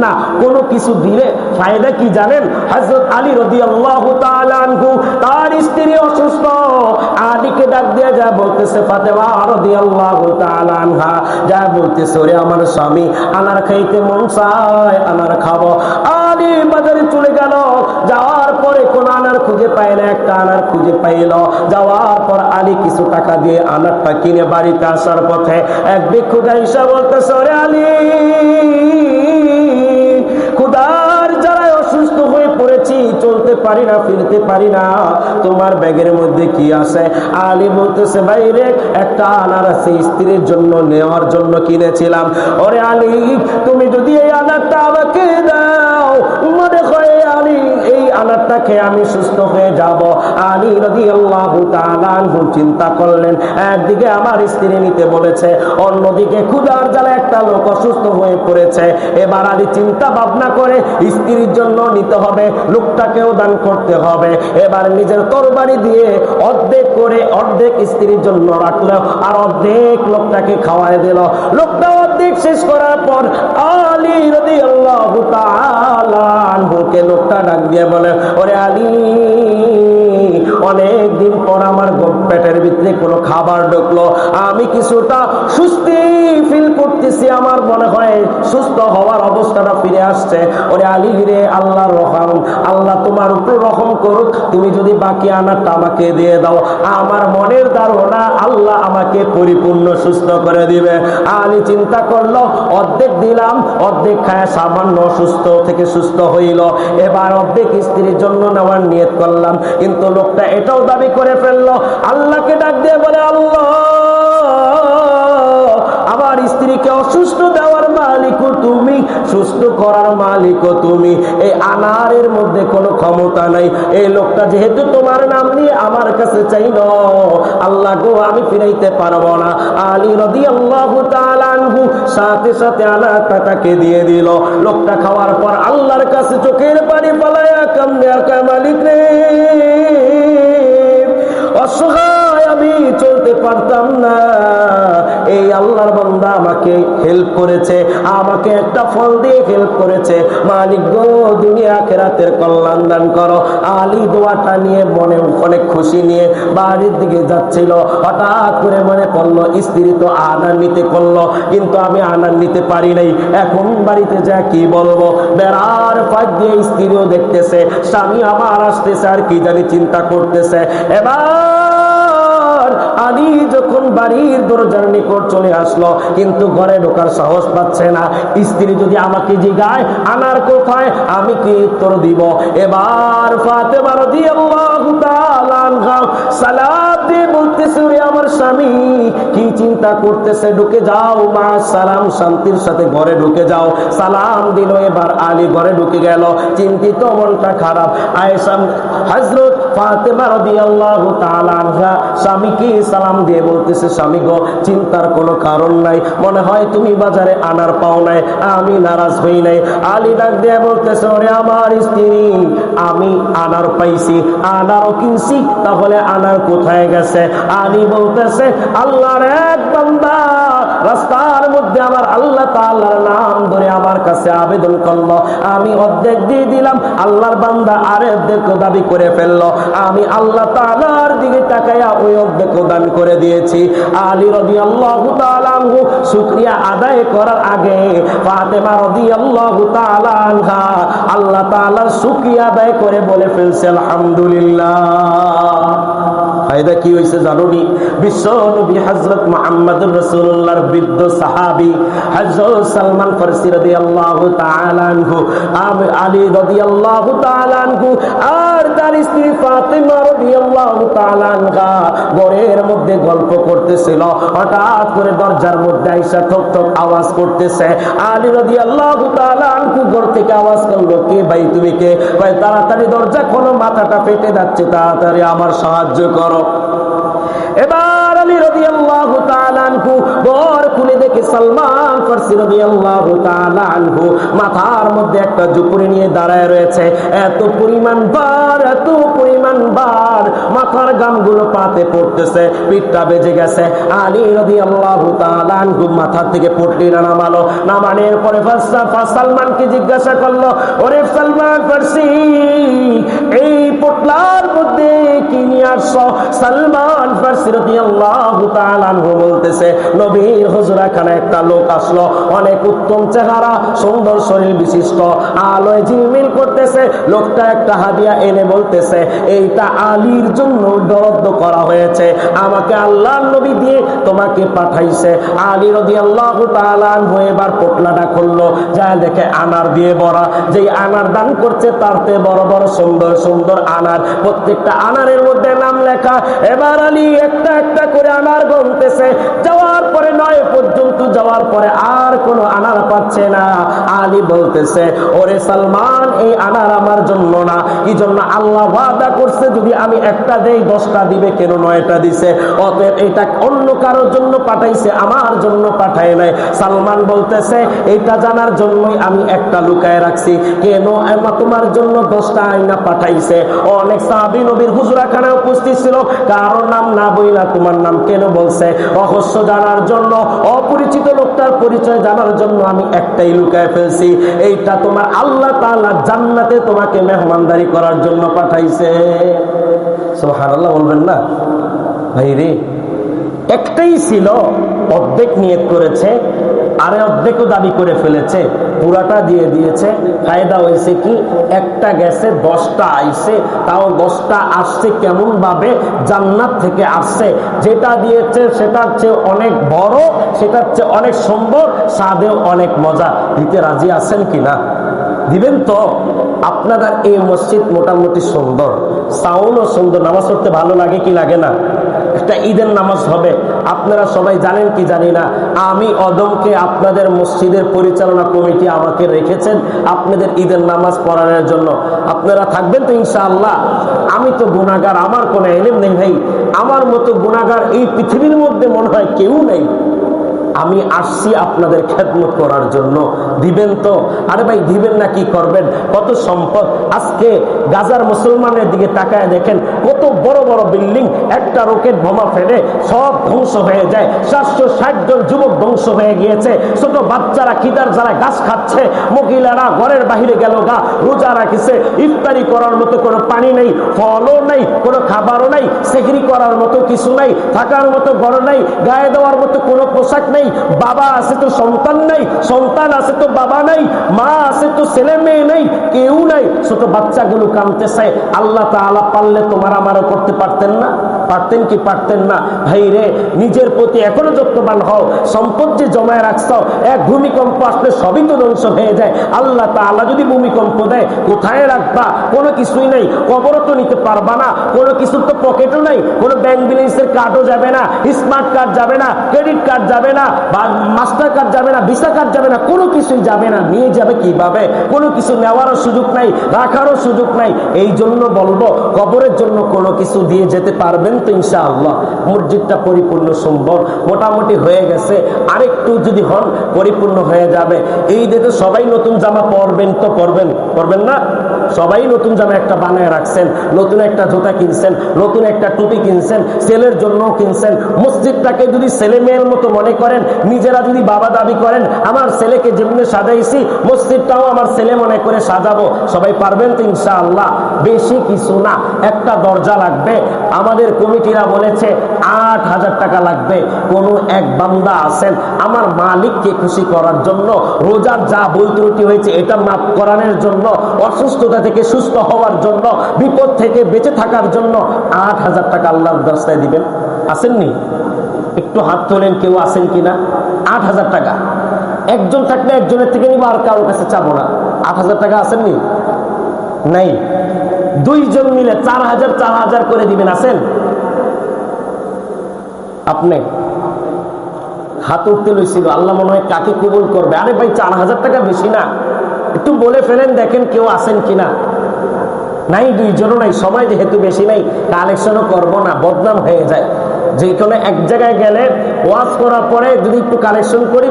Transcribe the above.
না, কোনো কিছু দিলে ফায়দা কি জানেন? হযরত আলী রাদিয়াল্লাহু তাআলা আনহু তার স্ত্রী অসুস্থ, আলীকে ডাক দিয়ে যা বলতেছে, ফাতেমা রাদিয়াল্লাহু তাআলা আনহা যা বলতেছে, ওরে আমার স্বামী আনার খাইতে মন চায়, আনার খাবো। আলী বাজারে চলে গেল, যাওয়ার পরে কোন আনার খুঁজে পায় না, একটা আনার খুঁজে পাইল। যাওয়ার পর আলী কিছু টাকা দিয়ে আনারটা কিনে বাড়িতে আসার পথে এক ভিক্ষু আইসা বলতেছে, ওরে আলী, খুদার জ্বালায় অসুস্থ হয়ে পড়েছি, চলতে পারি না, ফিরতে পারি না, তোমার ব্যাগের মধ্যে কি আছে? আলী বলতেছে, বাইরে একটা আনার আছে, স্ত্রীর জন্য নেওয়ার জন্য কিনেছিলাম। ওরে আলী, তুমি যদি এই আনারটা আমাকে দাও, মনে হয় আলী এই আনারটা খেয়ে আমি সুস্থ হয়ে যাব। আলী রাদিয়াল্লাহু তাআলা আনহু চিন্তা করলেন, একদিকে আমার স্ত্রী নিতে বলেছে, অন্যদিকে ক্ষুধার জ্বালায় একটা লোক অসুস্থ হয়ে পড়েছে। এবার আলী চিন্তা ভাবনা করে স্ত্রীর জন্য নিতে হবে, লোকটাকেও দান করতে হবে। এবার নিজের তরবারি দিয়ে অর্ধেক করে অর্ধেক স্ত্রীর জন্য রাখলো, আর অর্ধেক লোকটাকে খাওয়াই দিল। লোকটা অর্ধেক শেষ করার পর আলী রাদিয়াল্লাহু তাআলা আনহুকে লোকটা ডাক দিয়ে বলে, ওরে আলী, অনেক দিন পর আমার পেটের ভিতরে কোনো খাবার ঢুকলো, আমি কিছুটা সুস্থি ফিল করতেছি, আমার মনে হয় সুস্থ হওয়ার অবস্থাটা ফিরে আসছে। ওরে আলী রে, আল্লাহর রহম, আল্লাহ তোমার উপর রহম করুক, তুমি যদি বাকি আনারটা আমাকে দিয়ে দাও, আমার মনের ধারণা আল্লাহ আমাকে পরিপূর্ণ সুস্থ করে দিবে। আলী চিন্তা করলো, অর্ধেক দিলাম, অর্ধেক খায় সামান্য অসুস্থ থেকে সুস্থ হইল, এবার অর্ধেক স্ত্রীর জন্য নেওয়ার নিয়ত করলাম। কিন্তু লোকটা এটাও দাবি করে ফেললো, আল্লাহকে ডাক দিয়ে বলে, আল্লাহ, আমার স্ত্রীকে অসুস্থ দেওয়ার মালিকও তুমি, সুস্থ করার মালিকও তুমি, এই আনারের মধ্যে কোনো ক্ষমতা নাই। এই লোকটা যেহেতু তোমার নাম নিয়ে আমার কাছে চাইল, আল্লাহ গো, আমি ফিরাইতে পারবো না। আলী রাদিয়াল্লাহু তাআলা আনহু সাথে সাথে আনারটা তাকে দিয়ে দিল। লোকটা খাওয়ার পর আল্লাহর কাছে চোখের পানি ফেলায়া কান্দে, আর কয়, মালিক রে, অসহায় আমি, চলতে পারতাম না, এই আল্লাহর বান্দা আমাকে হেল্প করেছে, আমাকে একটা ফল দিয়ে হেল্প করেছে, মালিক গো, দুনিয়া আখিরাতের কল্যাণ দান করো। আলী দোয়াটা নিয়ে মনে অনেক খুশি নিয়ে বাড়ির দিকে যাচ্ছিল, হঠাৎ করে মনে পড়লো, স্ত্রী তো আনার নিতে করলো, কিন্তু আমি আনার নিতে পারি নাই, এখন বাড়িতে যা কি বলবো। বেড়ার ফাঁক দিয়ে স্ত্রীও দেখতেছে, স্বামী আমার আসতেছে, আর কি জানি চিন্তা করতেছে। এবার আলী যখন বাড়ির দরজার নিকট চলে আসলো, কিন্তু ঘরে ঢোকার সাহস পাচ্ছে না। স্ত্রী যদি আমাকে জিগায় আনার কোথায়, আমি কি উত্তর দিব? এবার ফাতেমা রাদিয়াল্লাহু তাআলা আনহা সালাম দিয়ে বলতেছে, ওরে আমার স্বামী, কি চিন্তা করতেছে, ঢুকে যাও, মা সালাম, শান্তির সাথে ঘরে ঢুকে যাও। সালাম দিল। এবার আলী ঘরে ঢুকে গেল, চিন্তিত, মনটা খারাপ। আয়েশা হযরত ফাতেমা রাদিয়াল্লাহু তাআলা আনহা স্বামীকে সালাম দিয়ে বলতেছে, স্বামী গো, চিন্তার কোনো কারণ নাই, মনে হয় তুমি বাজারে আনার পাও নাই, আমি নারাজ হই নাই। আলী ডাক দিয়ে বলতেছে, ওরে আমার স্ত্রী, আমি আনার পাইছি, আনারও কিনছি, তাহলে আনার কোথায় গেছে? আলী বলতেছে, আল্লাহর এক বান্দা রাস্তার মধ্যে আমার আল্লাহ তাআলার নাম ধরে আমার কাছে আবেদন করলো, আমি অর্ধেক দিয়ে দিলাম, আল্লাহর বান্দা আরে অর্ধেক দাবি করে ফেললো, আমি আল্লাহ তাআলার দিকে তাকায়া ওই অর্ধেক দান করে দিয়েছি। আলী রাদিয়াল্লাহু তাআলা আনহু শুকরিয়া আদায় করার আগে ফাতেমা রাদিয়াল্লাহু তাআলা আনহা আল্লাহ তাআলার শুকরিয়া আদায় করে বলে ফেলছে, আলহামদুলিল্লাহ। ফায়দা কি হয়েছে জানোনি? বিশ্ব নবী হযরত মুহাম্মদুর রাসূলুল্লাহর বৃদ্ধ সাহাবী হযরত সালমান ফারসি রাদিয়াল্লাহু তাআলা আনহু, আলী রাদিয়াল্লাহু তাআলা আনহু আর তার স্ত্রী ফাতেমা রাদিয়াল্লাহু তাআলা আনহা ঘরের মধ্যে গল্প করতেছিল। হঠাৎ করে দরজার মধ্যে আয়েশা ঠক ঠক আওয়াজ করতেছে। আলী রাদিয়াল্লাহু তাআলা আনহু ঘর থেকে আওয়াজ করলো, কে ভাই, তুমি কে? ভাই তাড়াতাড়ি দরজা খোলো, মাথাটা ফেটে যাচ্ছে, তাড়াতাড়ি আমার সাহায্য করো। এবার আলী রাদিয়াল্লাহু তাআলা আনহু বর খুলে দেখে সালমান ফারসি রাদিয়াল্লাহু তাআলা আনহু মাথার মধ্যে একটা ঝুপড়ি নিয়ে দাঁড়ায় রয়েছে। এত পরিমাণ বার মাথার গামগুলো পাতে পড়তেছে, পিঠটা বেজে গেছে। আলী রাদিয়াল্লাহু তাআলা আনহু মাথা থেকে পটলিটা নামালো, নামানোর পরে সালমানকে জিজ্ঞাসা করলো, ওরে সালমান ফারসি, এই পটলার মধ্যে কি নিয়ে আসছো? সালমান ফারসি রাদিয়াল্লাহু তাআলা আনহু বলতেছে, নবীর হুজরাখানে একটা লোক আসলো, অনেক উত্তম চেহারা, সুন্দর শরীর বিশিষ্ট, আলোয় ঝিলমিল করতেছে। লোকটা একটা হাদিয়া এনে বলতেছে, এইটা আলীর জন্য বরাদ্দ করা হয়েছে, আমাকে আল্লাহর নবী দিয়ে তোমাকে পাঠাইছে। আলী রাদিয়াল্লাহু তাআলা আনহু এবার পটলাটা খুললো, যা দেখে আনার দিয়ে ভরা। যেই আনার দান করছে তারতে বড় বড় সুন্দর সুন্দর আনার, প্রত্যেকটা আনারের মধ্যে নাম লেখা। এবার আলী একটা একটা করে আনার গুনতেছে, যাওয়ার পরে 9 পর্যন্ত যাওয়ার পরে আর কোনো আনার পাচ্ছে না। আলী বলতেছে, ওরে সালমান, এই আনার আমার জন্য না, এই জন্য আল্লাহ ওয়াদা করছে যদি আমি একটা দেই 10টা দিবে, কেন 9টা দিছে? অতএব এটা অন্য কারোর জন্য পাঠাইছে, আমার জন্য পাঠায় নাই। সালমান বলতেছে, এটা জানার জন্যই আমি একটা লুকায় রাখছি, কেন তোমার জন্য 10টা আয়না পাঠাইছে। অনেক সাহাবী নবীর হুজরাখানায় উপস্থিত ছিল, কারো নাম না বইলা তোমার নাম কেন বলছে? রহস্য জানার জন্য, অপরিচিত লোকটার পরিচয় জানার জন্য আমি একটাই লুকায় ফেলছি, এইটা তোমার আল্লাহ তাআলা জান্নাতে তোমাকে মেহমানদারি করার জন্য পাঠাইছে। সুবহানাল্লাহ বলবেন না ভাই রে? একটাই ছিল, অর্ধেক নিয়ত করেছে, আরে অর্ধেকও দাবি করে ফেলেছে, পুরাটা দিয়ে দিয়েছে। ফায়দা হয়েছে কি, একটা গেছে 10টা আইছে, তাও 10টা আসছে কেমন ভাবে? জান্নাত থেকে আসছে। যেটা দিয়েছে সেটার চেয়ে অনেক বড়, সেটার চেয়ে অনেক সুন্দর, স্বাদেও অনেক মজা। দিতে রাজি আছেন কিনা? দিবেন তো? আপনাদের এই মসজিদ মোটামুটি সুন্দর, সাউন্ডও সুন্দর, নামাজ পড়তে ভালো লাগে কি লাগে না? একটা ঈদের নামাজ হবে, আপনারা সবাই জানেন কি জানি না, আমি অদমকে আপনাদের মসজিদের পরিচালনা কমিটি আমাকে রেখেছেন আপনাদের ঈদের নামাজ পড়ানোর জন্য। আপনারা থাকবেন তো ইনশাআল্লাহ? আমি তো গুনাহগার, আমার কোনো ইলম নেই ভাই, আমার মতো গুনাহগার এই পৃথিবীর মধ্যে মনে হয় কেউ নেই। আমি আসছি আপনাদের খেদমত করার জন্য, দিবেন তো? আরে ভাই দিবেন না কি করবেন? কত সম্পদ। আজকে গাজার মুসলমানের দিকে তাকায় দেখেন, কত বড় বড় বিল্ডিং, একটা রকেট বোমা ফেলে সব ধ্বংস হয়ে যায়। 760 জন যুবক ধ্বংস হয়ে গিয়েছে, ছোট বাচ্চারা খিদার জ্বালায় ঘাস খাচ্ছে, মহিলারা ঘরের বাহিরে গেল গা, রোজা রাখিছে, ইফতারি করার মতো কোনো পানি নেই, ফলও নেই, কোনো খাবারও নেই, সেহরি করার মতো কিছু নাই, থাকার মতো ঘর নেই, গায়ে দেওয়ার মতো কোনো পোশাক নেই, বাবা আছে তো সন্তান নেই, সন্তান আছে তো বাবা নেই, মা আছে তো ছেলে মেয়ে নেই, কেউ নাই। ছোট বাচ্চাগুলো কাঁদতেছে। আল্লাহ তাআলা পারলে তোমার আমারও করতে পারতেন না? পারতেন কি পারতেন না? ভাই রে, নিজের প্রতি এখনো যত্নবান হও। সম্পদ যে জমায় রাখছো, এক ভূমিকম্প আসলে সবই তো ধ্বংস হয়ে যায়। আল্লাহ তাআলা যদি ভূমিকম্প দেয়, কোথায় রাখবা? কোনো কিছুই নাই, কবরও তো নিতে পারবা না, কোনো কিছুর তো পকেটও নাই, কোনো ব্যাংক ব্যালেন্সের কার্ডও যাবে না, স্মার্ট কার্ড যাবে না, ক্রেডিট কার্ড যাবে না, বা মাস্টার কার্ড যাবে না, ভিসা কার্ড যাবে না, কোনো কিছুই যাবে না। নিয়ে যাবে কিভাবে? কোনো কিছু নেওয়ারও সুযোগ নাই, রাখারও সুযোগ নাই। এই জন্য বলবো, কবরের জন্য কোনো কিছু দিয়ে যেতে পারবেন তো ইনশাআল্লাহ? মসজিদটা পরিপূর্ণ সুন্দর মোটামুটি হয়ে গেছে, আরেকটু যদি হন পরিপূর্ণ হয়ে যাবে। এই দেখে সবাই নতুন জামা পরবেন তো পরবেন, পরবেন না? সবাই নতুন জামা একটা বানায় রাখছেন, নতুন একটা জুতা কিনছেন, নতুন একটা টুপি কিনছেন, ছেলের জন্য কিনছেন। মসজিদটাকে যদি ছেলে মেয়ের মতো মনে করেন, নিজেরা যদি বাবা দাবি করেন, আমার ছেলেকে যেমনি সাজাইছি মসজিদটাও আমার ছেলে মনে করে সাজাবো, সবাই পারবেন তো ইনশাআল্লাহ? বেশি কিছু না, একটা দরজা লাগবে। আমাদের কমিটিরা বলেছে 8,000 টাকা লাগবে। কোন এক বান্দা আছেন আমার মালিককে খুশি করার জন্য, রোজার যা ভুল ত্রুটি হয়েছে এটা মাফ করানোর জন্য, অসুস্থতা থেকে সুস্থ হওয়ার জন্য, বিপদ থেকে বেঁচে থাকার জন্য 8,000 টাকা আল্লাহর রাস্তায় দিবেন? আসেননি? একটু হাত তোলেন, কেউ আছেন কিনা? 8,000 টাকা একজন থাকলে একজনের থেকে নিব, আর কারোর কাছে চাবো না। 8,000 টাকা আসেননি? নাই। 2 জন মিলে 4,000 4,000 করে দিবেন। আছেন? আপনি হাত উঠতে লইছিল, আল্লাহ মনে হয় কাকে কবুল করবে। আরে ভাই 4,000 টাকা বেশি না? একটু বলে ফেলেন, দেখেন কেউ আছেন কিনা। নাই, 2 জনও নাই। সময় যেহেতু বেশি নাই, কালেকশনও করবো না, বদনাম হয়ে যায়। যে কোনো এক জায়গায় গেলে ওয়াজ করার পরে যদি একটু কালেকশন করি